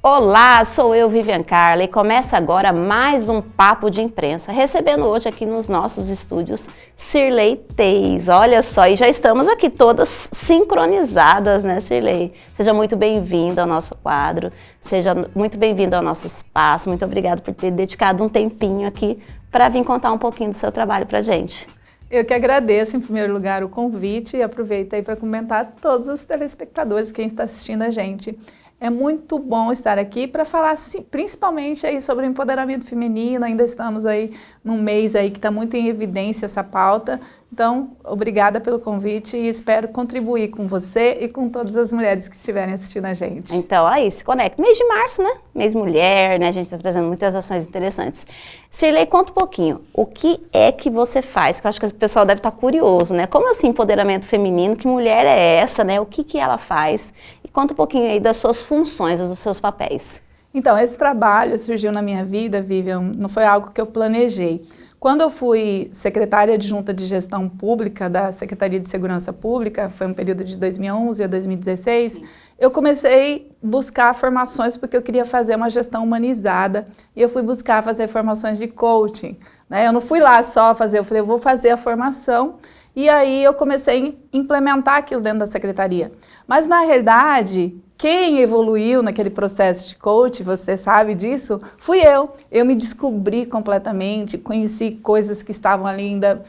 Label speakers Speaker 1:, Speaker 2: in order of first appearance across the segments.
Speaker 1: Olá, sou eu, Vivian Carla, e começa agora mais um Papo de Imprensa, recebendo hoje aqui nos nossos estúdios Cirlei Teis. Olha só, e já estamos aqui todas sincronizadas, né, Cirlei? Seja muito bem-vinda ao nosso quadro, seja muito bem-vinda ao nosso espaço. Muito obrigada por ter dedicado um tempinho aqui para vir contar um pouquinho do seu trabalho para a gente.
Speaker 2: Eu que agradeço, em primeiro lugar, o convite e aproveito aí para comentar a todos os telespectadores, quem está assistindo a gente. É muito bom estar aqui para falar principalmente aí sobre o empoderamento feminino. Ainda estamos aí num mês aí que está muito em evidência essa pauta. Então, obrigada pelo convite e espero contribuir com você e com todas as mulheres que estiverem assistindo a gente.
Speaker 1: Então, aí, se conecta. Mês de março, né? Mês mulher, né? A gente está trazendo muitas ações interessantes. Cirlei, conta um pouquinho. O que é que você faz? Que eu acho que o pessoal deve estar curioso, né? Como assim empoderamento feminino? Que mulher é essa, né? O que ela faz? E conta um pouquinho aí das suas funções, dos seus papéis.
Speaker 2: Então, esse trabalho surgiu na minha vida, Vivian, não foi algo que eu planejei. Quando eu fui secretária adjunta de gestão pública da Secretaria de Segurança Pública, foi um período de 2011 a 2016, eu comecei a buscar formações porque eu queria fazer uma gestão humanizada e eu fui buscar fazer formações de coaching, né? Eu não fui lá só fazer, eu falei, eu vou fazer a formação e aí eu comecei a implementar aquilo dentro da secretaria. Mas na realidade, quem evoluiu naquele processo de coach, você sabe disso, fui eu. Eu me descobri completamente, conheci coisas que estavam ali ainda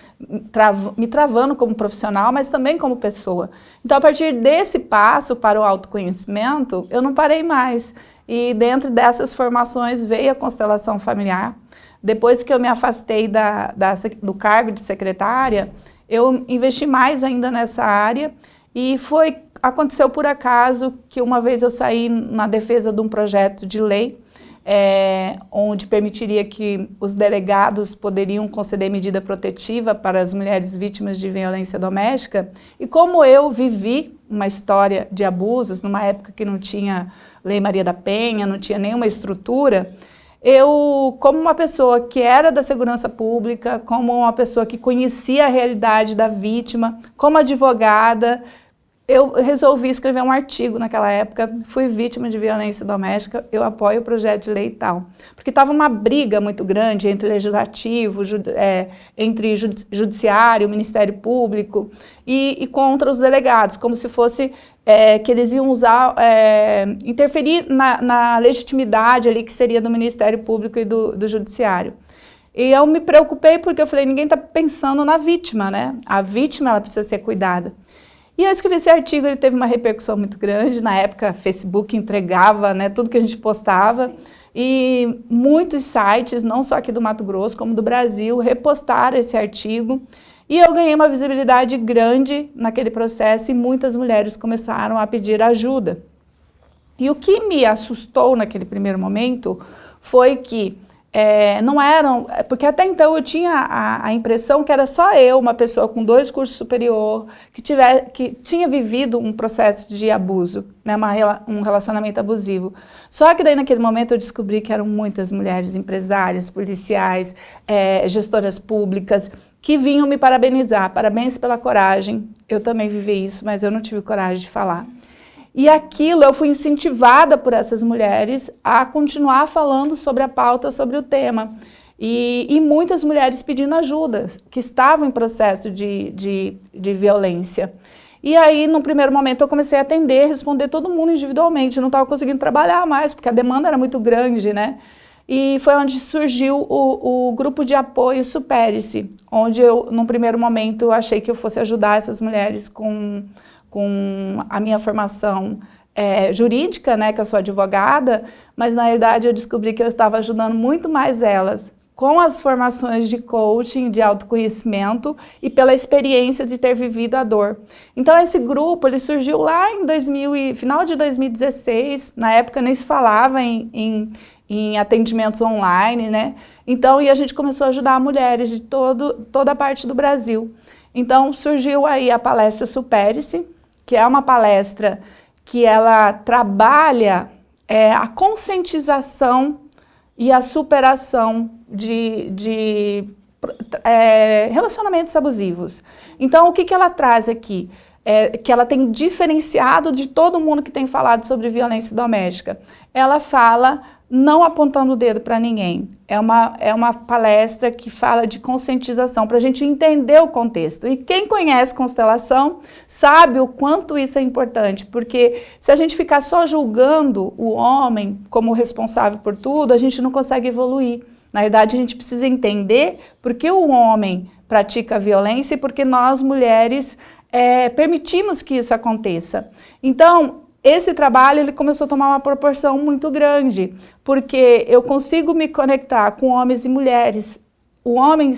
Speaker 2: me travando como profissional, mas também como pessoa. Então, a partir desse passo para o autoconhecimento, eu não parei mais. E dentro dessas formações veio a constelação familiar. Depois que eu me afastei do cargo de secretária, eu investi mais ainda nessa área e aconteceu por acaso que uma vez eu saí na defesa de um projeto de lei onde permitiria que os delegados poderiam conceder medida protetiva para as mulheres vítimas de violência doméstica. E como eu vivi uma história de abusos, numa época que não tinha Lei Maria da Penha, não tinha nenhuma estrutura, eu, como uma pessoa que era da segurança pública, como uma pessoa que conhecia a realidade da vítima, como advogada, eu resolvi escrever um artigo naquela época, fui vítima de violência doméstica, eu apoio o projeto de lei e tal. Porque estava uma briga muito grande entre legislativo, entre judiciário, Ministério Público e contra os delegados, como se fosse que eles iam interferir na legitimidade ali que seria do Ministério Público e do Judiciário. E eu me preocupei porque eu falei, ninguém está pensando na vítima, né? A vítima, ela precisa ser cuidada. E eu escrevi esse artigo, ele teve uma repercussão muito grande. Na época, Facebook entregava, né, tudo que a gente postava. Sim. E muitos sites, não só aqui do Mato Grosso, como do Brasil, repostaram esse artigo. E eu ganhei uma visibilidade grande naquele processo e muitas mulheres começaram a pedir ajuda. E o que me assustou naquele primeiro momento foi que não eram, porque até então eu tinha a impressão que era só eu, uma pessoa com 2 cursos superiores, que tinha vivido um processo de abuso, né, um relacionamento abusivo. Só que daí naquele momento eu descobri que eram muitas mulheres empresárias, policiais, gestoras públicas, que vinham me parabenizar. Parabéns pela coragem, eu também vivi isso, mas eu não tive coragem de falar. E aquilo, eu fui incentivada por essas mulheres a continuar falando sobre a pauta, sobre o tema. E muitas mulheres pedindo ajuda, que estavam em processo de violência. E aí, no primeiro momento, eu comecei a atender, responder todo mundo individualmente. Eu não estava conseguindo trabalhar mais, porque a demanda era muito grande, né? E foi onde surgiu o grupo de apoio Supere-se, onde eu, num primeiro momento, achei que eu fosse ajudar essas mulheres com a minha formação jurídica, né, que eu sou advogada, mas na realidade eu descobri que eu estava ajudando muito mais elas com as formações de coaching, de autoconhecimento e pela experiência de ter vivido a dor. Então esse grupo, ele surgiu lá em final de 2016, na época nem se falava em atendimentos online, né? Então, e a gente começou a ajudar mulheres de toda a parte do Brasil. Então surgiu aí a palestra Supere-se, que é uma palestra que ela trabalha a conscientização e a superação de relacionamentos abusivos. Então, o que ela traz aqui? que ela tem diferenciado de todo mundo que tem falado sobre violência doméstica. Ela fala não apontando o dedo para ninguém. É uma palestra que fala de conscientização, para a gente entender o contexto. E quem conhece constelação sabe o quanto isso é importante, porque se a gente ficar só julgando o homem como responsável por tudo, a gente não consegue evoluir. Na verdade, a gente precisa entender por que o homem pratica a violência e por que nós, mulheres, permitimos que isso aconteça. Então, esse trabalho ele começou a tomar uma proporção muito grande, porque eu consigo me conectar com homens e mulheres. O homem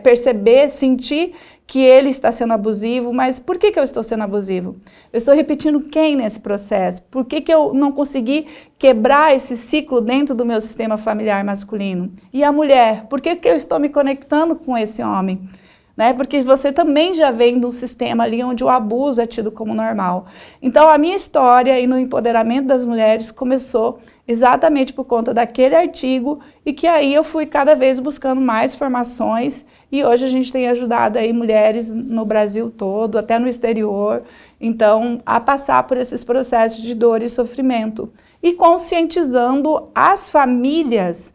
Speaker 2: perceber, sentir que ele está sendo abusivo, mas por que eu estou sendo abusivo? Eu estou repetindo quem nesse processo? Por que eu não consegui quebrar esse ciclo dentro do meu sistema familiar masculino? E a mulher, por que eu estou me conectando com esse homem? Né? Porque você também já vem de um sistema ali onde o abuso é tido como normal. Então, a minha história e no empoderamento das mulheres começou exatamente por conta daquele artigo e que aí eu fui cada vez buscando mais formações e hoje a gente tem ajudado aí mulheres no Brasil todo, até no exterior, então, a passar por esses processos de dor e sofrimento e conscientizando as famílias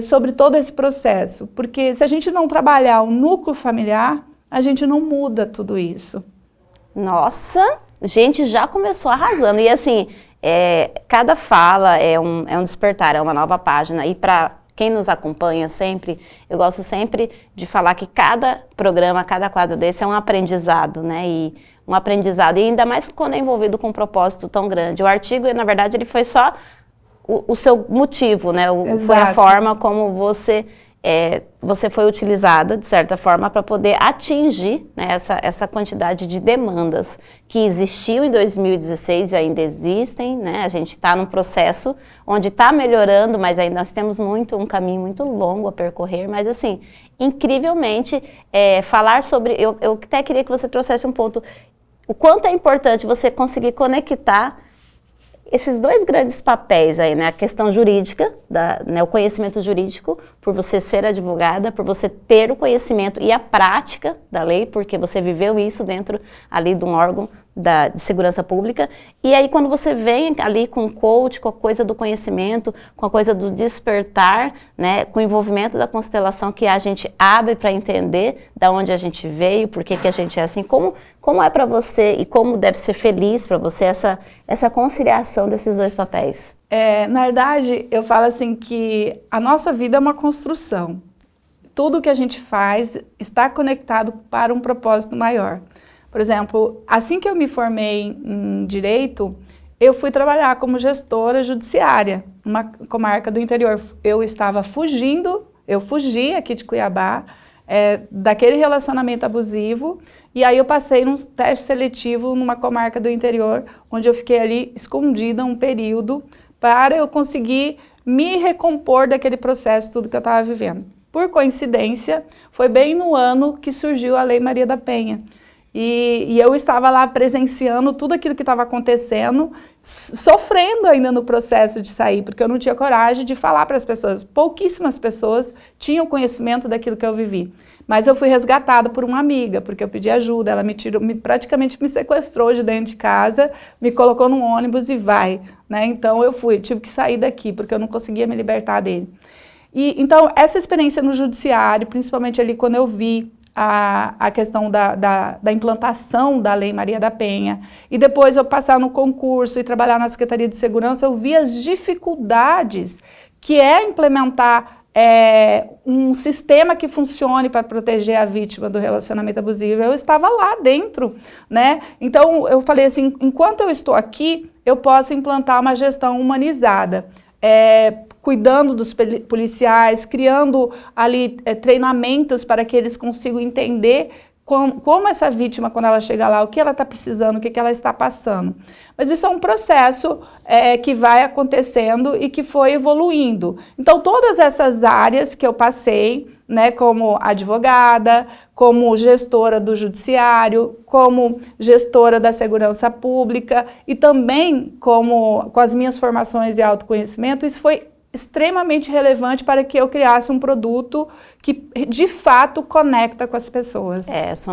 Speaker 2: sobre todo esse processo, porque se a gente não trabalhar o núcleo familiar, a gente não muda tudo isso.
Speaker 1: Nossa, a gente já começou arrasando, e assim, cada fala é um despertar, é uma nova página, e para quem nos acompanha sempre, eu gosto sempre de falar que cada programa, cada quadro desse é um aprendizado, né, e um aprendizado, e ainda mais quando é envolvido com um propósito tão grande. O artigo, na verdade, ele foi só o seu motivo, né? Foi a forma como você foi utilizada, de certa forma, para poder atingir, né, essa quantidade de demandas que existiu em 2016 e ainda existem, né? A gente está num processo onde está melhorando, mas ainda nós temos um caminho muito longo a percorrer, mas assim, incrivelmente, falar sobre, eu até queria que você trouxesse um ponto, o quanto é importante você conseguir conectar esses dois grandes papéis aí, né, a questão jurídica, né, o conhecimento jurídico, por você ser advogada, por você ter o conhecimento e a prática da lei, porque você viveu isso dentro ali de um órgão de segurança pública, e aí quando você vem ali com o coach, com a coisa do conhecimento, com a coisa do despertar, né, com o envolvimento da constelação que a gente abre para entender da onde a gente veio, por que a gente é assim, como é para você e como deve ser feliz para você essa conciliação desses dois papéis?
Speaker 2: Na verdade, eu falo assim que a nossa vida é uma construção. Tudo que a gente faz está conectado para um propósito maior. Por exemplo, assim que eu me formei em Direito, eu fui trabalhar como gestora judiciária, numa comarca do interior. Eu fugi aqui de Cuiabá, daquele relacionamento abusivo, e aí eu passei num teste seletivo numa comarca do interior, onde eu fiquei ali escondida um período, para eu conseguir me recompor daquele processo, tudo que eu estava vivendo. Por coincidência, foi bem no ano que surgiu a Lei Maria da Penha. E eu estava lá presenciando tudo aquilo que estava acontecendo, sofrendo ainda no processo de sair, porque eu não tinha coragem de falar para as pessoas. Pouquíssimas pessoas tinham conhecimento daquilo que eu vivi. Mas eu fui resgatada por uma amiga, porque eu pedi ajuda, ela praticamente me sequestrou de dentro de casa, me colocou num ônibus e vai, né? Então eu tive que sair daqui, porque eu não conseguia me libertar dele. Então essa experiência no judiciário, principalmente ali quando eu vi a questão da implantação da Lei Maria da Penha, e depois eu passar no concurso e trabalhar na Secretaria de Segurança, eu vi as dificuldades que é implementar um sistema que funcione para proteger a vítima do relacionamento abusivo. Eu estava lá dentro, né? Então eu falei assim, enquanto eu estou aqui, eu posso implantar uma gestão humanizada, cuidando dos policiais, criando ali treinamentos para que eles consigam entender como essa vítima, quando ela chega lá, o que ela está precisando, o que ela está passando. Mas isso é um processo que vai acontecendo e que foi evoluindo. Então, todas essas áreas que eu passei, né, como advogada, como gestora do judiciário, como gestora da segurança pública e também com as minhas formações e autoconhecimento, isso foi extremamente relevante para que eu criasse um produto que de fato conecta com as pessoas.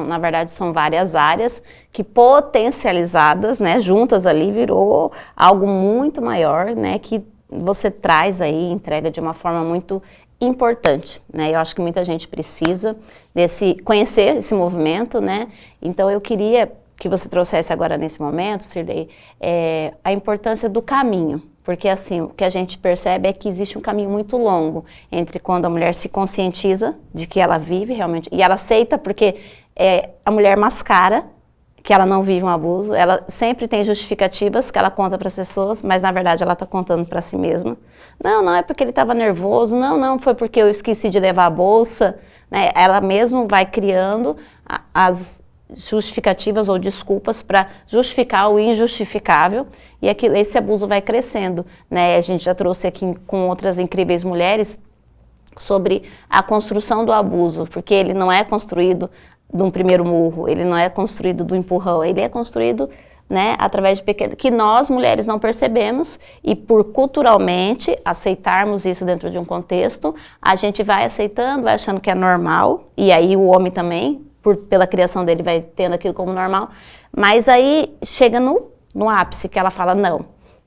Speaker 1: Na verdade são várias áreas que potencializadas, né, juntas ali virou algo muito maior, né, que você traz aí, entrega de uma forma muito importante, né? Eu acho que muita gente precisa conhecer esse movimento, né? Então eu queria que você trouxesse agora nesse momento, Sirley, a importância do caminho. Porque assim, o que a gente percebe é que existe um caminho muito longo entre quando a mulher se conscientiza de que ela vive realmente, e ela aceita porque a mulher mascara que ela não vive um abuso, ela sempre tem justificativas que ela conta para as pessoas, mas na verdade ela está contando para si mesma. Não é porque ele estava nervoso, não foi porque eu esqueci de levar a bolsa, né? Ela mesma vai criando as justificativas ou desculpas para justificar o injustificável e esse abuso vai crescendo, né? A gente já trouxe aqui com outras incríveis mulheres sobre a construção do abuso, porque ele não é construído de um primeiro murro, ele não é construído do empurrão, ele é construído, né, através de pequenos, que nós mulheres não percebemos e por culturalmente aceitarmos isso dentro de um contexto, a gente vai aceitando, vai achando que é normal, e aí o homem também, pela criação dele, vai tendo aquilo como normal, mas aí chega no ápice que ela fala, não,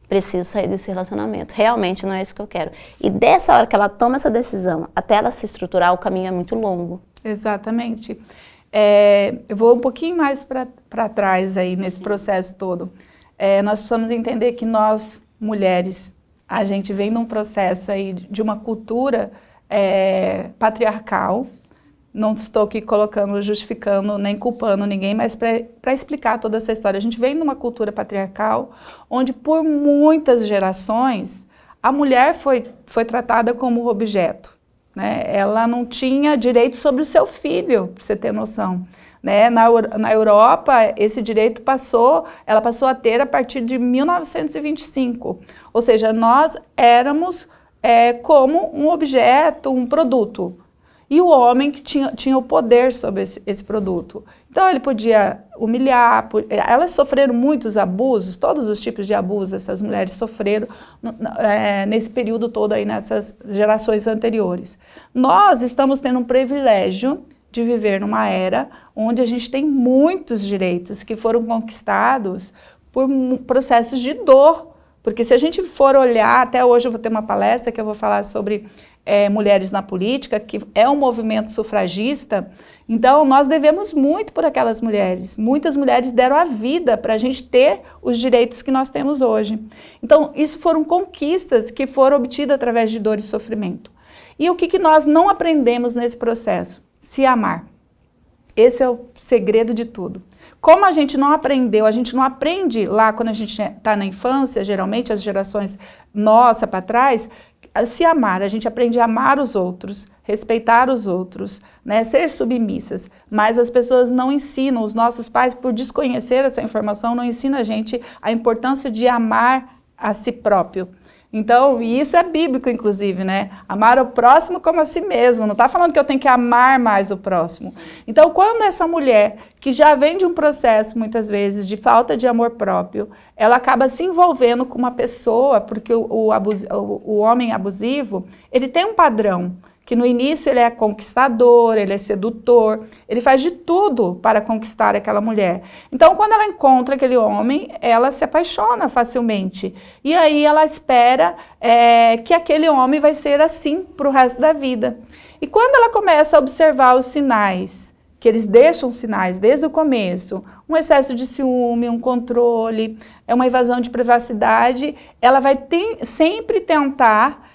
Speaker 1: preciso sair desse relacionamento, realmente não é isso que eu quero. E dessa hora que ela toma essa decisão, até ela se estruturar, o caminho é muito longo.
Speaker 2: Exatamente. Eu vou um pouquinho mais para trás aí nesse processo todo. Nós precisamos entender que nós, mulheres, a gente vem num processo aí de uma cultura patriarcal. Não estou aqui colocando, justificando, nem culpando ninguém, mas para explicar toda essa história. A gente vem numa cultura patriarcal onde por muitas gerações a mulher foi tratada como objeto, né? Ela não tinha direito sobre o seu filho, para você ter noção, né? Na Europa, esse direito ela passou a ter a partir de 1925. Ou seja, nós éramos como um objeto, um produto. E o homem que tinha o poder sobre esse produto. Então, ele podia humilhar. Elas sofreram muitos abusos, todos os tipos de abusos essas mulheres sofreram nesse período todo aí, nessas gerações anteriores. Nós estamos tendo um privilégio de viver numa era onde a gente tem muitos direitos que foram conquistados por processos de dor. Porque se a gente for olhar, até hoje eu vou ter uma palestra que eu vou falar sobre mulheres na política, que é um movimento sufragista, então nós devemos muito por aquelas mulheres. Muitas mulheres deram a vida para a gente ter os direitos que nós temos hoje. Então, isso foram conquistas que foram obtidas através de dor e sofrimento. E o que nós não aprendemos nesse processo? Se amar. Esse é o segredo de tudo. Como a gente não aprendeu, a gente não aprende lá quando a gente está na infância, geralmente as gerações nossa para trás, a se amar, a gente aprende a amar os outros, respeitar os outros, né, ser submissas. Mas as pessoas não ensinam, os nossos pais, por desconhecer essa informação, não ensinam a gente a importância de amar a si próprio. Então, e isso é bíblico, inclusive, né? Amar o próximo como a si mesmo. Não está falando que eu tenho que amar mais o próximo. Então, quando essa mulher, que já vem de um processo, muitas vezes, de falta de amor próprio, ela acaba se envolvendo com uma pessoa, porque o homem abusivo, ele tem um padrão, que no início ele é conquistador, ele é sedutor, ele faz de tudo para conquistar aquela mulher. Então, quando ela encontra aquele homem, ela se apaixona facilmente. E aí ela espera que aquele homem vai ser assim para o resto da vida. E quando ela começa a observar os sinais, que eles deixam sinais desde o começo, um excesso de ciúme, um controle, uma invasão de privacidade, ela vai sempre tentar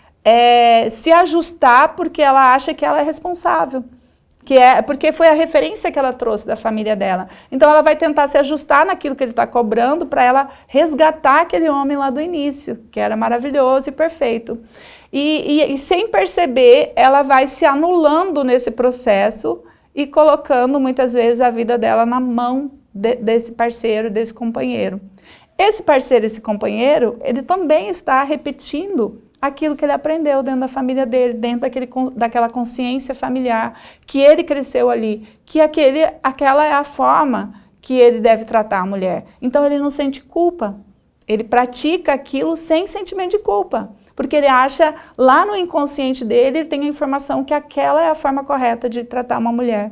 Speaker 2: se ajustar porque ela acha que ela é responsável, porque foi a referência que ela trouxe da família dela. Então ela vai tentar se ajustar naquilo que ele está cobrando para ela resgatar aquele homem lá do início, que era maravilhoso e perfeito. E sem perceber, ela vai se anulando nesse processo e colocando muitas vezes a vida dela na mão desse parceiro, desse companheiro. Esse parceiro, esse companheiro, ele também está repetindo aquilo que ele aprendeu dentro da família dele, dentro daquela consciência familiar, que ele cresceu ali, que aquela é a forma que ele deve tratar a mulher. Então ele não sente culpa, ele pratica aquilo sem sentimento de culpa. porque ele acha, lá no inconsciente dele, ele tem a informação que aquela é a forma correta de tratar uma mulher.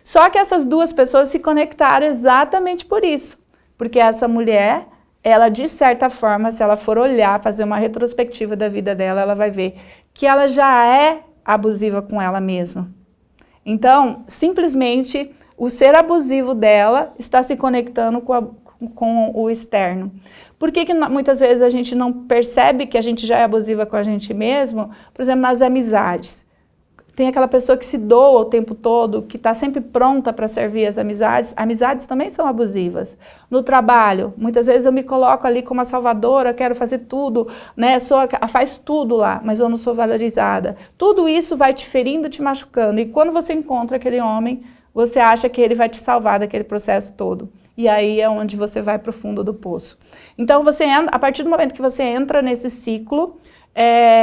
Speaker 2: Só que essas duas pessoas se conectaram exatamente por isso, porque essa mulher, ela de certa forma, se ela for olhar, fazer uma retrospectiva da vida dela, ela vai ver que ela já é abusiva com ela mesma. Então, simplesmente, o ser abusivo dela está se conectando com o externo. Por que muitas vezes a gente não percebe que a gente já é abusiva com a gente mesmo? Por exemplo, nas amizades. Tem aquela pessoa que se doa o tempo todo, que está sempre pronta para servir as amizades. Amizades também são abusivas. No trabalho, muitas vezes eu me coloco ali como a salvadora, quero fazer tudo, né? Faz tudo lá, mas eu não sou valorizada. Tudo isso vai te ferindo, te machucando. E quando você encontra aquele homem, você acha que ele vai te salvar daquele processo todo. E aí é onde você vai para o fundo do poço. Então, a partir do momento que você entra nesse ciclo,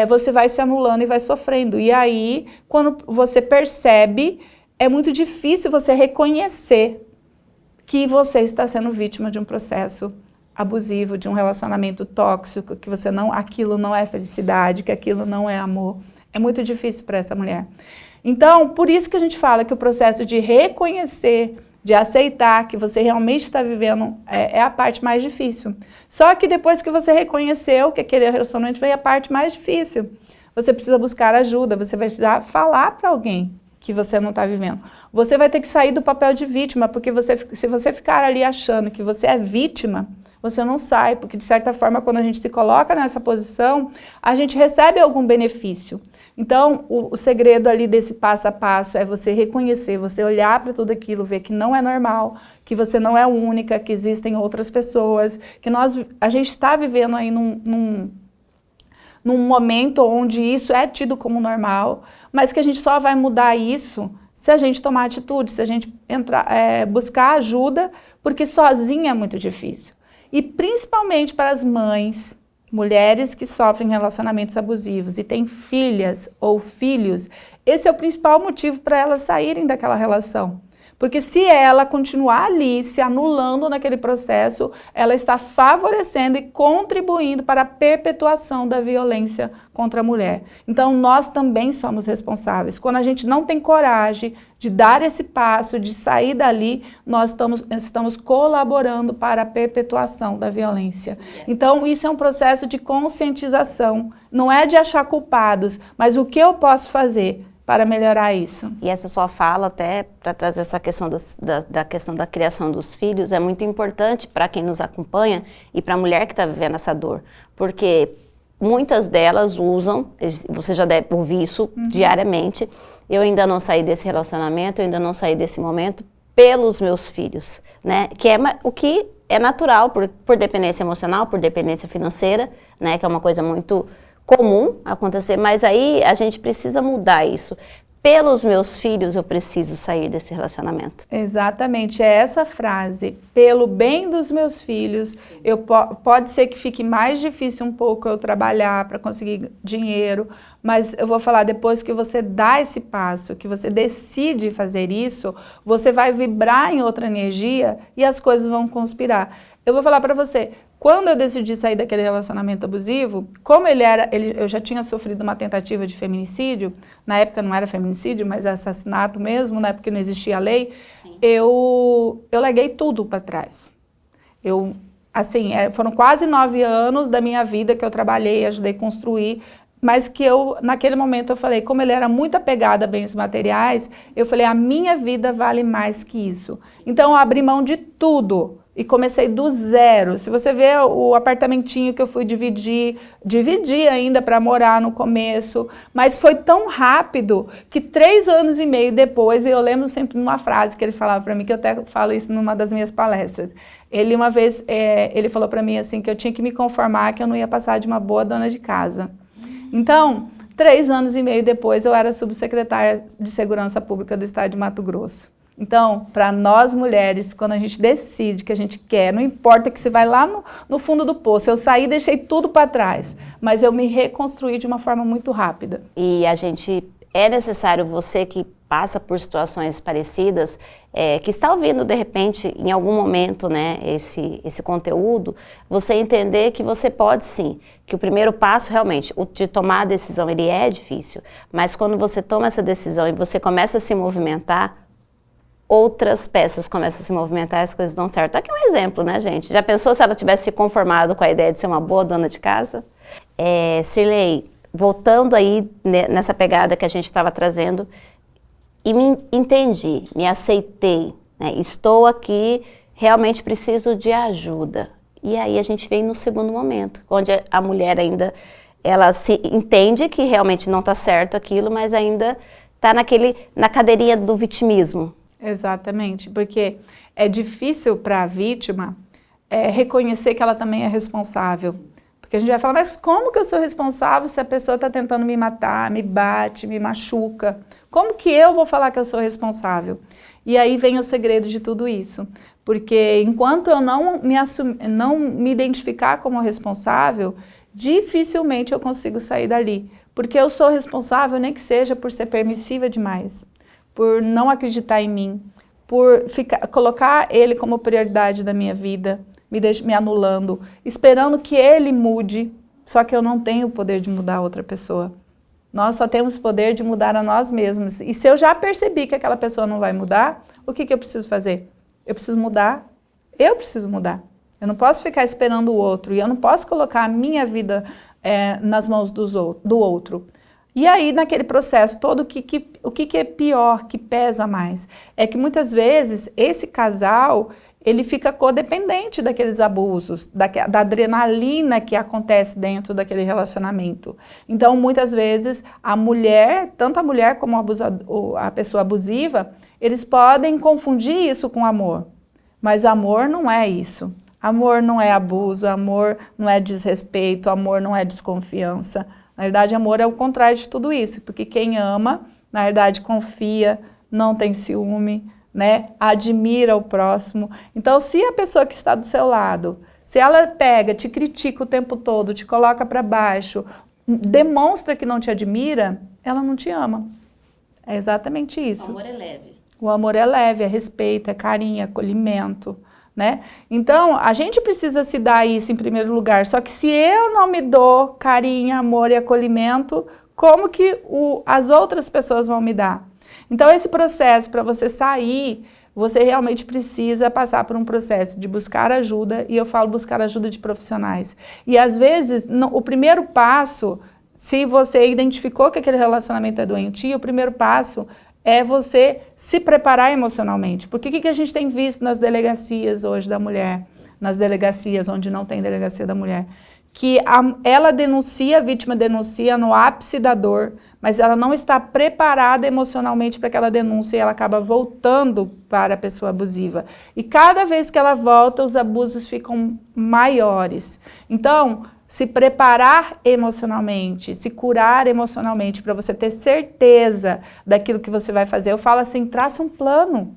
Speaker 2: você vai se anulando e vai sofrendo. E aí, quando você percebe, é muito difícil você reconhecer que você está sendo vítima de um processo abusivo, de um relacionamento tóxico, que aquilo não é felicidade, que aquilo não é amor. É muito difícil para essa mulher. Então, por isso que a gente fala que o processo de reconhecer, de aceitar que você realmente está vivendo é a parte mais difícil. Só que depois que você reconheceu que aquele relacionamento vem a parte mais difícil. Você precisa buscar ajuda, você vai precisar falar para alguém que você não está vivendo. Você vai ter que sair do papel de vítima, porque se você ficar ali achando que você é vítima, você não sai, porque de certa forma, quando a gente se coloca nessa posição, a gente recebe algum benefício. Então, o segredo ali desse passo a passo é você reconhecer, você olhar para tudo aquilo, ver que não é normal, que você não é única, que existem outras pessoas, que a gente está vivendo aí num momento onde isso é tido como normal, mas que a gente só vai mudar isso se a gente tomar atitude, se a gente buscar ajuda, porque sozinha é muito difícil. E principalmente para as mães, mulheres que sofrem relacionamentos abusivos e têm filhas ou filhos, esse é o principal motivo para elas saírem daquela relação. Porque se ela continuar ali, se anulando naquele processo, ela está favorecendo e contribuindo para a perpetuação da violência contra a mulher. Então, nós também somos responsáveis. Quando a gente não tem coragem de dar esse passo, de sair dali, nós estamos colaborando para a perpetuação da violência. Então, isso é um processo de conscientização. Não é de achar culpados, mas o que eu posso fazer para melhorar isso.
Speaker 1: E essa sua fala, até para trazer essa questão da questão da criação dos filhos, é muito importante para quem nos acompanha e para a mulher que está vivendo essa dor. Porque muitas delas usam, você já deve ouvir isso diariamente, eu ainda não saí desse relacionamento, eu ainda não saí desse momento pelos meus filhos, né? Que é o que é natural por dependência emocional, por dependência financeira, né? Que é uma coisa muito comum acontecer, mas aí a gente precisa mudar isso. Pelos meus filhos, eu preciso sair desse relacionamento.
Speaker 2: Exatamente, é essa frase. Pelo bem dos meus filhos, pode ser que fique mais difícil um pouco eu trabalhar para conseguir dinheiro, mas eu vou falar, depois que você dá esse passo, que você decide fazer isso, você vai vibrar em outra energia e as coisas vão conspirar. Eu vou falar para você, quando eu decidi sair daquele relacionamento abusivo, como eu já tinha sofrido uma tentativa de feminicídio, na época não era feminicídio, mas assassinato mesmo, na época não existia a lei, eu larguei tudo para trás. Foram quase 9 anos da minha vida que eu trabalhei, ajudei a construir, mas que naquele momento eu falei, como ele era muito apegado a bens materiais, eu falei, a minha vida vale mais que isso. Então eu abri mão de tudo. E comecei do zero. Se você vê o apartamentinho que eu fui dividi ainda para morar no começo, mas foi tão rápido que 3 anos e meio depois, e eu lembro sempre de uma frase que ele falava para mim, que eu até falo isso numa das minhas palestras. Ele uma vez, ele falou para mim assim, que eu tinha que me conformar que eu não ia passar de uma boa dona de casa. Então, 3 anos e meio depois, eu era subsecretária de Segurança Pública do Estado de Mato Grosso. Então, para nós mulheres, quando a gente decide que a gente quer, não importa que você vai lá no fundo do poço, eu saí e deixei tudo para trás, mas eu me reconstruí de uma forma muito rápida.
Speaker 1: E a gente é necessário você que passa por situações parecidas, que está ouvindo de repente em algum momento, né, esse conteúdo, você entender que você pode sim, que o primeiro passo realmente, o de tomar a decisão, ele é difícil, mas quando você toma essa decisão e você começa a se movimentar, outras peças começam a se movimentar e as coisas dão certo. Aqui um exemplo, né, gente? Já pensou se ela tivesse se conformado com a ideia de ser uma boa dona de casa? Cirlei, voltando aí nessa pegada que a gente estava trazendo, e me entendi, me aceitei, né? Estou aqui, realmente preciso de ajuda. E aí a gente vem no segundo momento, onde a mulher ainda, ela se entende que realmente não está certo aquilo, mas ainda está na cadeirinha do vitimismo.
Speaker 2: Exatamente, porque é difícil para a vítima reconhecer que ela também é responsável. Porque a gente vai falar, mas como que eu sou responsável se a pessoa está tentando me matar, me bate, me machuca? Como que eu vou falar que eu sou responsável? E aí vem o segredo de tudo isso. Porque enquanto eu não me identificar como responsável, dificilmente eu consigo sair dali. Porque eu sou responsável nem que seja por ser permissiva demais, por não acreditar em mim, por colocar ele como prioridade da minha vida, me anulando, esperando que ele mude, só que eu não tenho o poder de mudar a outra pessoa. Nós só temos o poder de mudar a nós mesmos. E se eu já percebi que aquela pessoa não vai mudar, o que eu preciso fazer? Eu preciso mudar. Eu preciso mudar. Eu não posso ficar esperando o outro. E eu não posso colocar a minha vida nas mãos do outro. E aí, naquele processo todo, o que é pior, que pesa mais? É que muitas vezes esse casal, ele fica codependente daqueles abusos, da adrenalina que acontece dentro daquele relacionamento. Então, muitas vezes, a mulher, tanto a mulher como a pessoa abusiva, eles podem confundir isso com amor. Mas amor não é isso. Amor não é abuso, amor não é desrespeito, amor não é desconfiança. Na verdade, amor é o contrário de tudo isso, porque quem ama, na verdade, confia, não tem ciúme, né? Admira o próximo. Então, se a pessoa que está do seu lado, se ela pega, te critica o tempo todo, te coloca para baixo, demonstra que não te admira, ela não te ama. É exatamente isso.
Speaker 1: O amor é leve.
Speaker 2: O amor é leve, é respeito, é carinho, é acolhimento, né? Então, a gente precisa se dar isso em primeiro lugar. Só que se eu não me dou carinho, amor e acolhimento, como que as outras pessoas vão me dar? Então, esse processo, para você sair, você realmente precisa passar por um processo de buscar ajuda, e eu falo buscar ajuda de profissionais. E, às vezes, o primeiro passo, se você identificou que aquele relacionamento é doentio, o primeiro passo é você se preparar emocionalmente. Porque o que a gente tem visto nas delegacias hoje da mulher, nas delegacias onde não tem delegacia da mulher? Que ela denuncia, a vítima denuncia no ápice da dor, mas ela não está preparada emocionalmente para aquela denúncia e ela acaba voltando para a pessoa abusiva. E cada vez que ela volta, os abusos ficam maiores. Então, se preparar emocionalmente, se curar emocionalmente para você ter certeza daquilo que você vai fazer. Eu falo assim, traça um plano.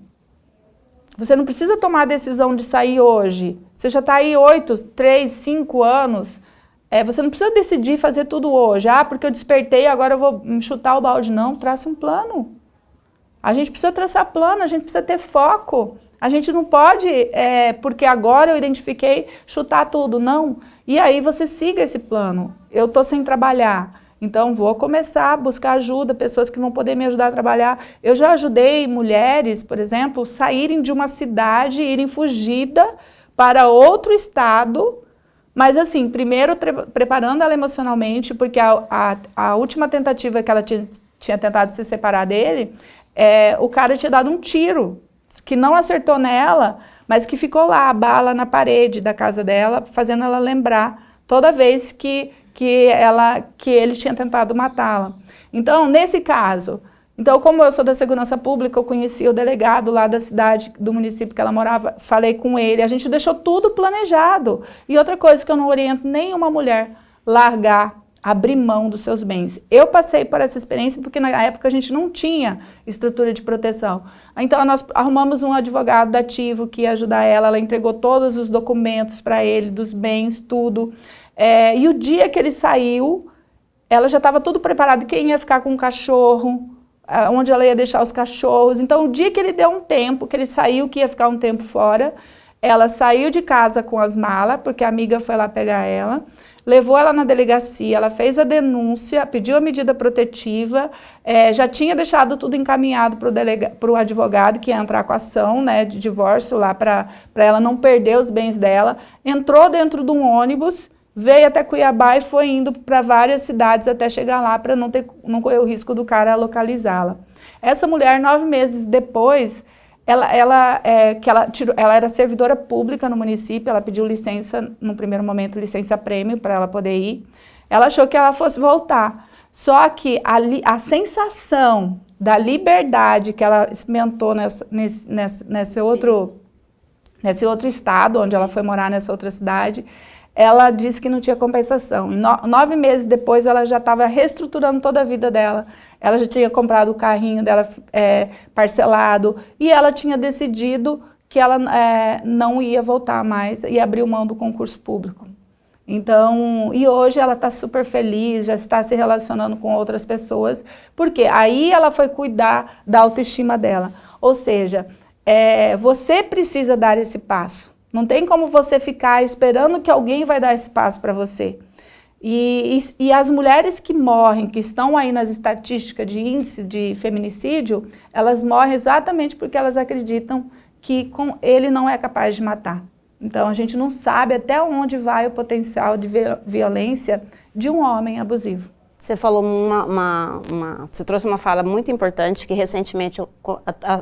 Speaker 2: Você não precisa tomar a decisão de sair hoje. Você já está aí 8, 3, 5 anos. Você não precisa decidir fazer tudo hoje. Ah, porque eu despertei, agora eu vou chutar o balde. Não, traça um plano. A gente precisa traçar plano, a gente precisa ter foco. A gente não pode, porque agora eu identifiquei, chutar tudo. Não. E aí você siga esse plano. Eu estou sem trabalhar. Então, vou começar a buscar ajuda, pessoas que vão poder me ajudar a trabalhar. Eu já ajudei mulheres, por exemplo, saírem de uma cidade, irem fugida para outro estado, mas assim, primeiro preparando ela emocionalmente, porque a última tentativa que ela tinha tentado se separar dele, o cara tinha dado um tiro, que não acertou nela, mas que ficou lá, a bala na parede da casa dela, fazendo ela lembrar toda vez que ele tinha tentado matá-la. Então, nesse caso, como eu sou da segurança pública, eu conheci o delegado lá da cidade, do município que ela morava, falei com ele, a gente deixou tudo planejado. E outra coisa que eu não oriento nenhuma mulher, abrir mão dos seus bens. Eu passei por essa experiência porque na época a gente não tinha estrutura de proteção. Então nós arrumamos um advogado dativo que ia ajudar ela entregou todos os documentos para ele, dos bens, tudo. E o dia que ele saiu, ela já estava tudo preparado, quem ia ficar com o cachorro, onde ela ia deixar os cachorros. Então, o dia que ele deu um tempo, que ele saiu, que ia ficar um tempo fora, ela saiu de casa com as malas, porque a amiga foi lá pegar ela, levou ela na delegacia, ela fez a denúncia, pediu a medida protetiva, já tinha deixado tudo encaminhado para o advogado que ia entrar com a ação, né, de divórcio lá, para ela não perder os bens dela, entrou dentro de um ônibus, veio até Cuiabá e foi indo para várias cidades até chegar lá para não correr o risco do cara localizá-la. Essa mulher, 9 meses depois, ela era servidora pública no município, ela pediu licença, no primeiro momento, licença-prêmio para ela poder ir. Ela achou que ela fosse voltar. Só que a sensação da liberdade que ela experimentou nesse outro estado, onde ela foi morar nessa outra cidade, ela disse que não tinha compensação. 9 meses depois, ela já estava reestruturando toda a vida dela. Ela já tinha comprado o carrinho dela parcelado e ela tinha decidido que ela não ia voltar mais e abriu mão do concurso público. Então, e hoje ela está super feliz, já está se relacionando com outras pessoas, porque aí ela foi cuidar da autoestima dela. Ou seja, você precisa dar esse passo. Não tem como você ficar esperando que alguém vai dar esse passo para você. E as mulheres que morrem, que estão aí nas estatísticas de índice de feminicídio, elas morrem exatamente porque elas acreditam que ele não é capaz de matar. Então, a gente não sabe até onde vai o potencial de violência de um homem abusivo.
Speaker 1: Você falou você trouxe uma fala muito importante, que recentemente, eu,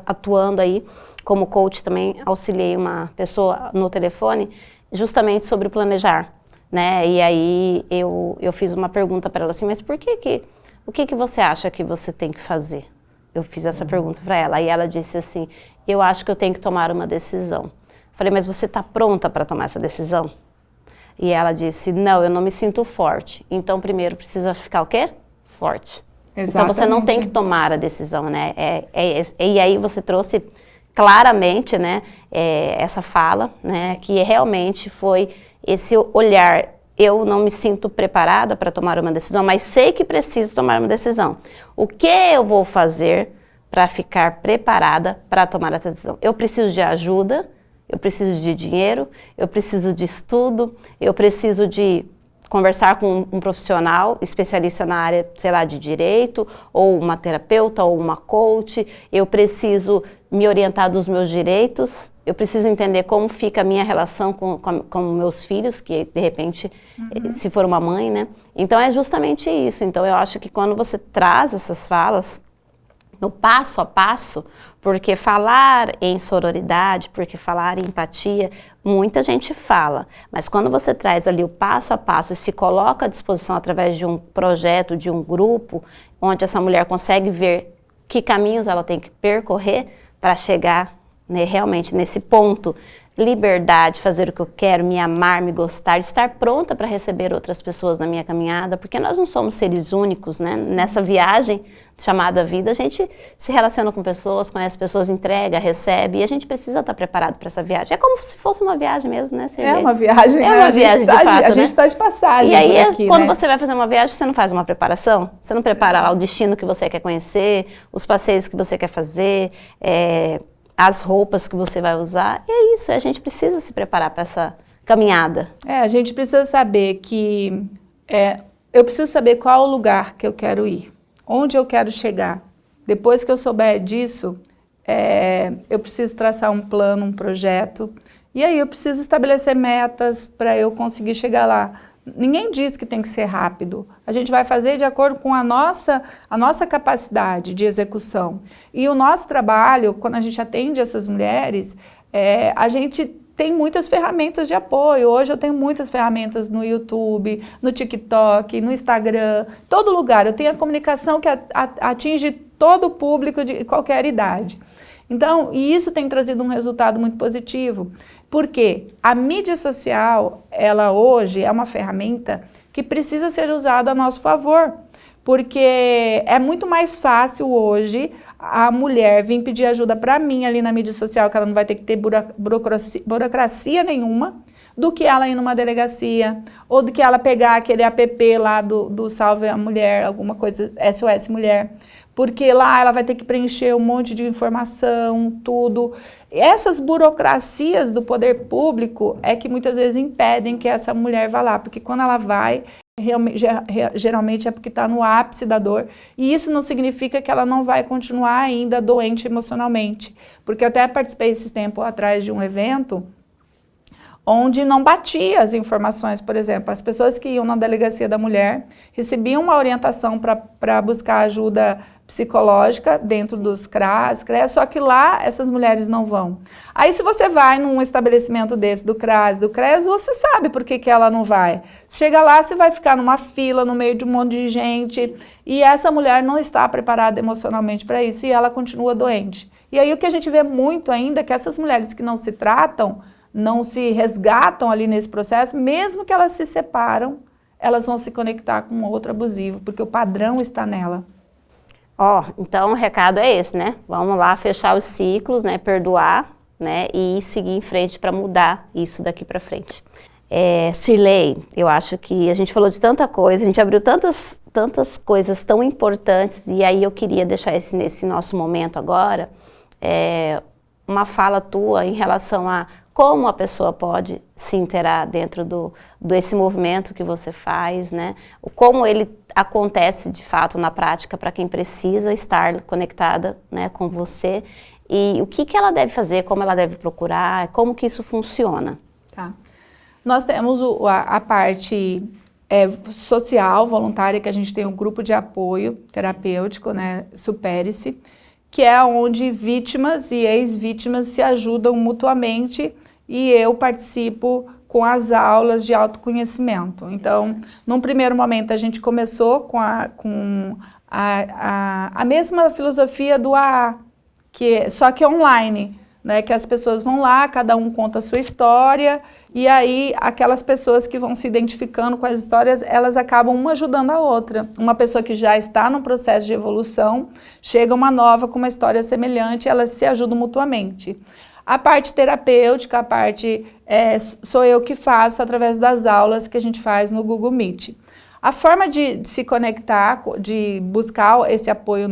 Speaker 1: atuando aí como coach, também auxiliei uma pessoa no telefone, justamente sobre o planejar, né? E aí eu fiz uma pergunta para ela assim, mas o que você acha que você tem que fazer? Eu fiz essa pergunta para ela, e ela disse assim, eu acho que eu tenho que tomar uma decisão. Falei, mas você está pronta para tomar essa decisão? E ela disse, não, eu não me sinto forte. Então, primeiro, precisa ficar o quê? Forte. Exatamente. Então, você não tem que tomar a decisão, né? E aí você trouxe claramente, né, essa fala, né, que realmente foi esse olhar, eu não me sinto preparada para tomar uma decisão, mas sei que preciso tomar uma decisão. O que eu vou fazer para ficar preparada para tomar essa decisão? Eu preciso de ajuda, eu preciso de dinheiro, eu preciso de estudo, eu preciso de conversar com um profissional especialista na área, sei lá, de direito, ou uma terapeuta, ou uma coach, eu preciso me orientar dos meus direitos, eu preciso entender como fica a minha relação com meus filhos, que de repente, se for uma mãe, né? Então é justamente isso. Então eu acho que quando você traz essas falas, no passo a passo, porque falar em sororidade, porque falar em empatia, muita gente fala, mas quando você traz ali o passo a passo e se coloca à disposição através de um projeto, de um grupo, onde essa mulher consegue ver que caminhos ela tem que percorrer para chegar, né, realmente nesse ponto, liberdade, fazer o que eu quero, me amar, me gostar, estar pronta para receber outras pessoas na minha caminhada, porque nós não somos seres únicos, né? Nessa viagem chamada vida, a gente se relaciona com pessoas, conhece pessoas, entrega, recebe, e a gente precisa estar preparado para essa viagem. É como se fosse uma viagem mesmo, né, Sirlei?
Speaker 2: É uma viagem,
Speaker 1: é uma viagem de fato,
Speaker 2: a gente está de passagem.
Speaker 1: E aí,
Speaker 2: por aqui,
Speaker 1: quando
Speaker 2: né?
Speaker 1: você vai fazer uma viagem, você não faz uma preparação? Você não prepara lá o destino que você quer conhecer, os passeios que você quer fazer, as roupas que você vai usar, e é isso, a gente precisa se preparar para essa caminhada.
Speaker 2: A gente precisa saber que, eu preciso saber qual o lugar que eu quero ir, onde eu quero chegar. Depois que eu souber disso, eu preciso traçar um plano, um projeto, e aí eu preciso estabelecer metas para eu conseguir chegar lá. Ninguém diz que tem que ser rápido. A gente vai fazer de acordo com a nossa capacidade de execução. E o nosso trabalho, quando a gente atende essas mulheres, a gente tem muitas ferramentas de apoio. Hoje eu tenho muitas ferramentas no YouTube, no TikTok, no Instagram, todo lugar. Eu tenho a comunicação que atinge todo o público de qualquer idade. Então, e isso tem trazido um resultado muito positivo, porque a mídia social, ela hoje é uma ferramenta que precisa ser usada a nosso favor, porque é muito mais fácil hoje a mulher vir pedir ajuda para mim ali na mídia social, que ela não vai ter que ter burocracia nenhuma, do que ela ir numa delegacia, ou do que ela pegar aquele app lá do Salve a Mulher, alguma coisa, SOS Mulher, porque lá ela vai ter que preencher um monte de informação, tudo. Essas burocracias do poder público é que muitas vezes impedem que essa mulher vá lá, porque quando ela vai, geralmente é porque está no ápice da dor, e isso não significa que ela não vai continuar ainda doente emocionalmente, porque eu até participei esses tempos atrás de um evento onde não batia as informações, por exemplo, as pessoas que iam na delegacia da mulher recebiam uma orientação para buscar ajuda psicológica dentro dos CRAS, só que lá essas mulheres não vão. Aí se você vai num estabelecimento desse, do CRAS, do CRES, você sabe por que ela não vai. Chega lá, você vai ficar numa fila, no meio de um monte de gente, e essa mulher não está preparada emocionalmente para isso, e ela continua doente. E aí o que a gente vê muito ainda é que essas mulheres que não se tratam, não se resgatam ali nesse processo, mesmo que elas se separam, elas vão se conectar com outro abusivo, porque o padrão está nela.
Speaker 1: Então o recado é esse, né? Vamos lá fechar os ciclos, né? Perdoar, né? E seguir em frente para mudar isso daqui para frente. Cirlei, eu acho que a gente falou de tanta coisa, a gente abriu tantas coisas tão importantes, e aí eu queria deixar nesse nosso momento agora, uma fala tua em relação a como a pessoa pode se inteirar dentro desse movimento que você faz, né? Como ele acontece de fato na prática para quem precisa estar conectada, né, com você, e o que ela deve fazer, como ela deve procurar, como que isso funciona.
Speaker 2: Tá. Nós temos a parte social, voluntária, que a gente tem um grupo de apoio terapêutico, né, Supere-se, que é onde vítimas e ex-vítimas se ajudam mutuamente, e eu participo com as aulas de autoconhecimento. Então, num primeiro momento, a gente começou com a mesma filosofia do AA, só que online, né? Que as pessoas vão lá, cada um conta a sua história, e aí aquelas pessoas que vão se identificando com as histórias, elas acabam uma ajudando a outra. Uma pessoa que já está num processo de evolução, chega uma nova com uma história semelhante, elas se ajudam mutuamente. A parte terapêutica, a parte sou eu que faço através das aulas que a gente faz no Google Meet. A forma de se conectar, de buscar esse apoio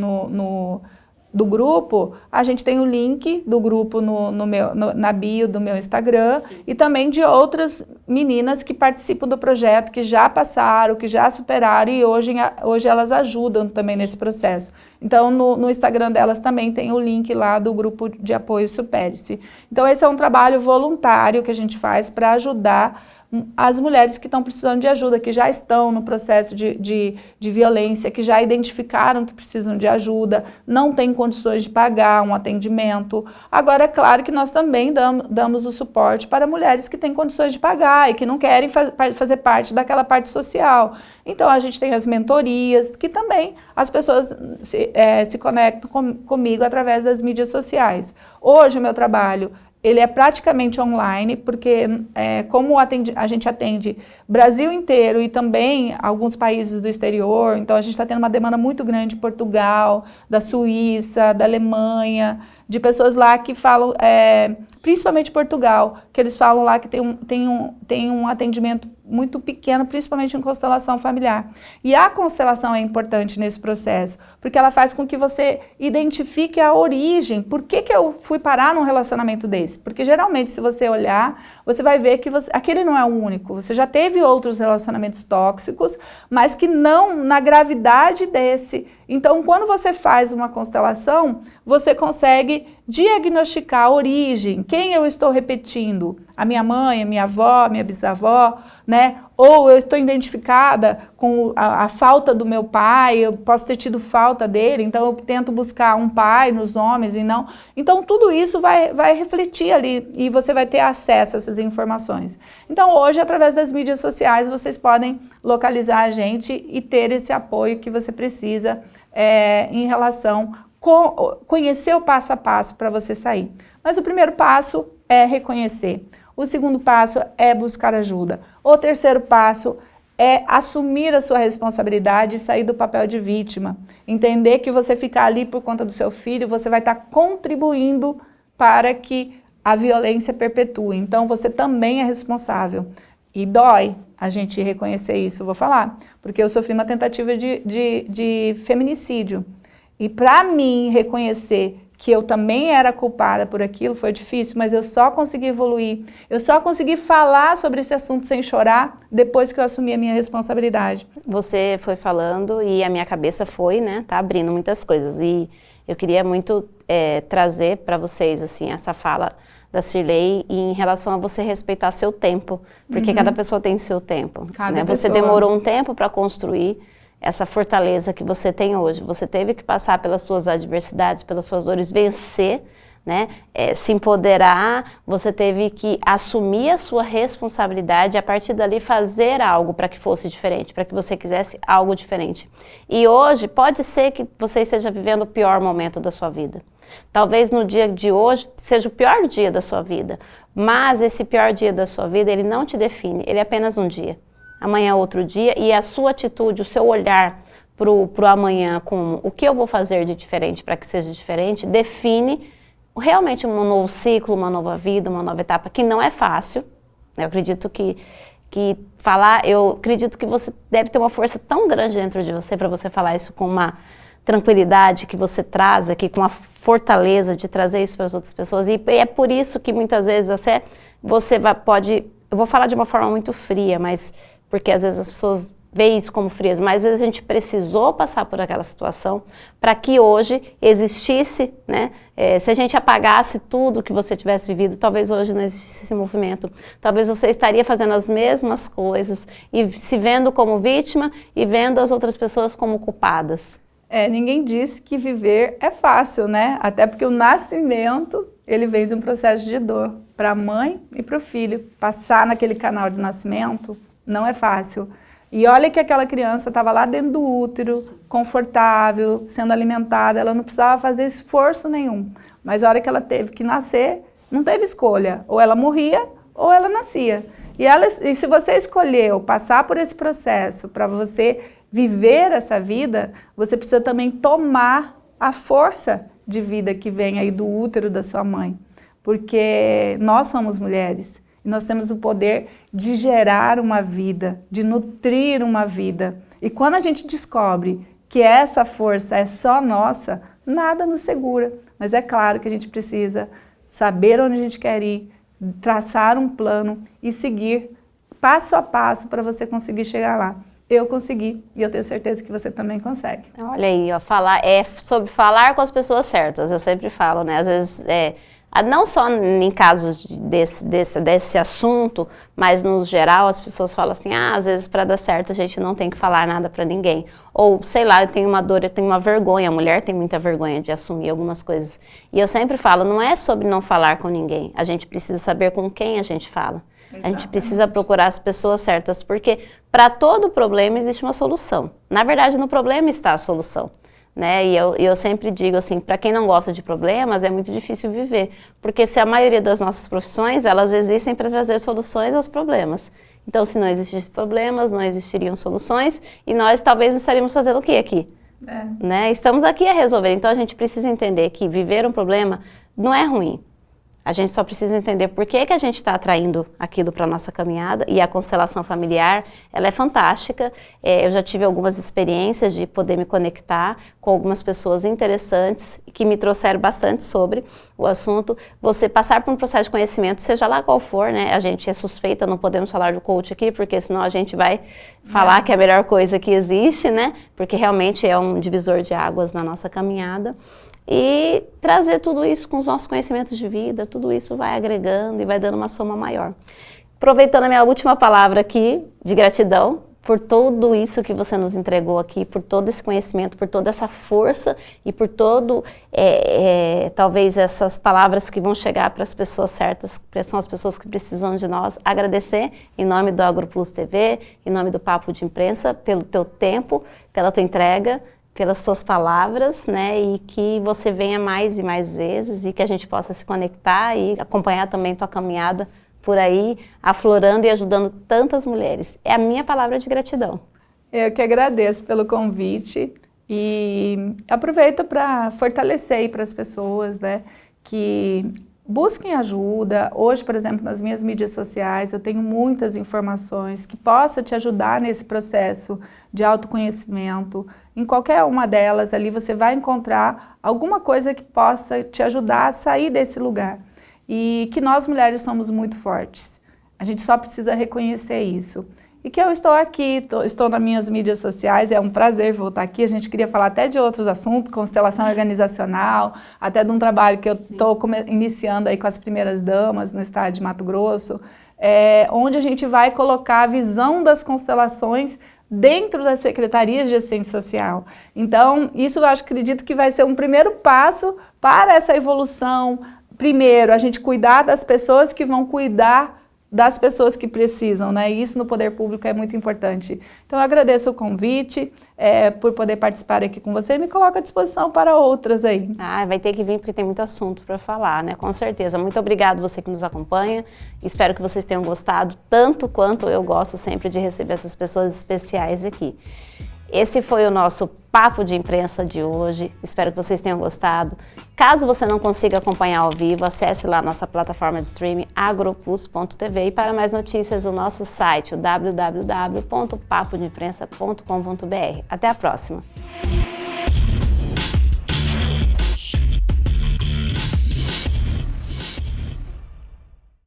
Speaker 2: do grupo, a gente tem o link do grupo na bio do meu Instagram. Sim. E também de outras meninas que participam do projeto, que já passaram, que já superaram, e hoje elas ajudam também. Sim. Nesse processo. Então, no Instagram delas também tem o link lá do grupo de apoio Supere-se. Então, esse é um trabalho voluntário que a gente faz para ajudar as mulheres que estão precisando de ajuda, que já estão no processo de violência, que já identificaram que precisam de ajuda, não têm condições de pagar um atendimento. Agora, é claro que nós também damos o suporte para mulheres que têm condições de pagar e que não querem fazer parte daquela parte social. Então, a gente tem as mentorias, que também as pessoas se conectam comigo através das mídias sociais. Hoje, o meu trabalho ele é praticamente online, porque como a gente atende Brasil inteiro e também alguns países do exterior, então a gente está tendo uma demanda muito grande de Portugal, da Suíça, da Alemanha, de pessoas lá que falam, principalmente Portugal, que eles falam lá que tem um atendimento muito pequeno, principalmente em constelação familiar. E a constelação é importante nesse processo, porque ela faz com que você identifique a origem. Por que eu fui parar num relacionamento desse? Porque geralmente, se você olhar, você vai ver que aquele não é o único. Você já teve outros relacionamentos tóxicos, mas que não na gravidade desse. Então, quando você faz uma constelação, você consegue diagnosticar a origem, quem eu estou repetindo, a minha mãe, a minha avó, a minha bisavó, né? Ou eu estou identificada com a falta do meu pai, eu posso ter tido falta dele, então eu tento buscar um pai nos homens e não. Então tudo isso vai refletir ali e você vai ter acesso a essas informações. Então hoje, através das mídias sociais, vocês podem localizar a gente e ter esse apoio que você precisa em relação conhecer o passo a passo para você sair. Mas o primeiro passo é reconhecer. O segundo passo é buscar ajuda. O terceiro passo é assumir a sua responsabilidade e sair do papel de vítima. Entender que você ficar ali por conta do seu filho, você vai estar contribuindo para que a violência perpetua. Então, você também é responsável. E dói a gente reconhecer isso, eu vou falar. Porque eu sofri uma tentativa de feminicídio. E para mim reconhecer que eu também era culpada por aquilo foi difícil, mas eu só consegui evoluir. Eu só consegui falar sobre esse assunto sem chorar depois que eu assumi a minha responsabilidade.
Speaker 1: Você foi falando e a minha cabeça foi, né, tá abrindo muitas coisas. E eu queria muito trazer para vocês, assim, essa fala da Cirlei em relação a você respeitar seu tempo, porque cada pessoa tem seu tempo. Né? Você demorou um tempo para construir essa fortaleza que você tem hoje. Você teve que passar pelas suas adversidades, pelas suas dores, vencer, né? Se empoderar, você teve que assumir a sua responsabilidade e a partir dali fazer algo para que fosse diferente, para que você quisesse algo diferente. E hoje pode ser que você esteja vivendo o pior momento da sua vida. Talvez no dia de hoje seja o pior dia da sua vida, mas esse pior dia da sua vida, ele não te define, ele é apenas um dia. Amanhã é outro dia e a sua atitude, o seu olhar pro amanhã com o que eu vou fazer de diferente para que seja diferente, define realmente um novo ciclo, uma nova vida, uma nova etapa, que não é fácil. Eu acredito que eu acredito que você deve ter uma força tão grande dentro de você para você falar isso com uma tranquilidade que você traz aqui, com a fortaleza de trazer isso para as outras pessoas. E é por isso que muitas vezes você pode, eu vou falar de uma forma muito fria, mas porque às vezes as pessoas veem isso como frias, mas às vezes a gente precisou passar por aquela situação para que hoje existisse, né? Se a gente apagasse tudo que você tivesse vivido, talvez hoje não existisse esse movimento. Talvez você estaria fazendo as mesmas coisas e se vendo como vítima e vendo as outras pessoas como culpadas.
Speaker 2: Ninguém disse que viver é fácil, né? Até porque o nascimento, ele vem de um processo de dor para a mãe e para o filho. Passar naquele canal de nascimento não é fácil. E olha que aquela criança estava lá dentro do útero, confortável, sendo alimentada, ela não precisava fazer esforço nenhum. Mas a hora que ela teve que nascer, não teve escolha. Ou ela morria, ou ela nascia. E se você escolheu passar por esse processo para você viver essa vida, você precisa também tomar a força de vida que vem aí do útero da sua mãe. Porque nós somos mulheres. E nós temos o poder de gerar uma vida, de nutrir uma vida. E quando a gente descobre que essa força é só nossa, nada nos segura. Mas é claro que a gente precisa saber onde a gente quer ir, traçar um plano e seguir passo a passo para você conseguir chegar lá. Eu consegui e eu tenho certeza que você também consegue.
Speaker 1: Olha aí, ó, sobre falar com as pessoas certas. Eu sempre falo, né? Às vezes não só em casos desse assunto, mas no geral as pessoas falam assim, às vezes para dar certo a gente não tem que falar nada para ninguém. Ou, sei lá, eu tenho uma dor, eu tenho uma vergonha, a mulher tem muita vergonha de assumir algumas coisas. E eu sempre falo, não é sobre não falar com ninguém, a gente precisa saber com quem a gente fala. Exatamente. A gente precisa procurar as pessoas certas, porque para todo problema existe uma solução. Na verdade, no problema está a solução. Né? E eu sempre digo assim, para quem não gosta de problemas, é muito difícil viver, porque se a maioria das nossas profissões, elas existem para trazer soluções aos problemas. Então, se não existissem problemas, não existiriam soluções, e nós talvez não estaríamos fazendo o que aqui? Né? Estamos aqui a resolver, então a gente precisa entender que viver um problema não é ruim. A gente só precisa entender por que a gente está atraindo aquilo para a nossa caminhada, e a constelação familiar, ela é fantástica. Eu já tive algumas experiências de poder me conectar com algumas pessoas interessantes que me trouxeram bastante sobre o assunto. Você passar por um processo de conhecimento, seja lá qual for, né? A gente é suspeita, não podemos falar do coach aqui, porque senão a gente vai falar que é a melhor coisa que existe, né? Porque realmente é um divisor de águas na nossa caminhada. E trazer tudo isso com os nossos conhecimentos de vida, tudo isso vai agregando e vai dando uma soma maior. Aproveitando a minha última palavra aqui, de gratidão, por tudo isso que você nos entregou aqui, por todo esse conhecimento, por toda essa força e por todo, talvez essas palavras que vão chegar para as pessoas certas, que são as pessoas que precisam de nós. Agradecer em nome do AgroPlus TV, em nome do Papo de Imprensa, pelo teu tempo, pela tua entrega, pelas suas palavras, né, e que você venha mais e mais vezes e que a gente possa se conectar e acompanhar também tua caminhada por aí, aflorando e ajudando tantas mulheres. É a minha palavra de gratidão.
Speaker 2: Eu que agradeço pelo convite e aproveito para fortalecer aí para as pessoas, né, que busquem ajuda. Hoje, por exemplo, nas minhas mídias sociais, eu tenho muitas informações que possam te ajudar nesse processo de autoconhecimento. Em qualquer uma delas, ali você vai encontrar alguma coisa que possa te ajudar a sair desse lugar. E que nós mulheres somos muito fortes. A gente só precisa reconhecer isso. E que eu estou aqui, estou nas minhas mídias sociais, é um prazer voltar aqui. A gente queria falar até de outros assuntos, constelação organizacional, até de um trabalho que eu estou iniciando aí com as primeiras damas no estado de Mato Grosso, onde a gente vai colocar a visão das constelações dentro das secretarias de assistência social. Então, isso eu acredito que vai ser um primeiro passo para essa evolução. Primeiro, a gente cuidar das pessoas que vão cuidar das pessoas que precisam, né? E isso no poder público é muito importante. Então, eu agradeço o convite por poder participar aqui com você e me coloco à disposição para outras aí.
Speaker 1: Ah, vai ter que vir porque tem muito assunto para falar, né? Com certeza. Muito obrigado você que nos acompanha. Espero que vocês tenham gostado, tanto quanto eu gosto sempre de receber essas pessoas especiais aqui. Esse foi o nosso Papo de Imprensa de hoje, espero que vocês tenham gostado. Caso você não consiga acompanhar ao vivo, acesse lá nossa plataforma de streaming agropus.tv e para mais notícias o nosso site, o www.papodeimprensa.com.br. Até a próxima!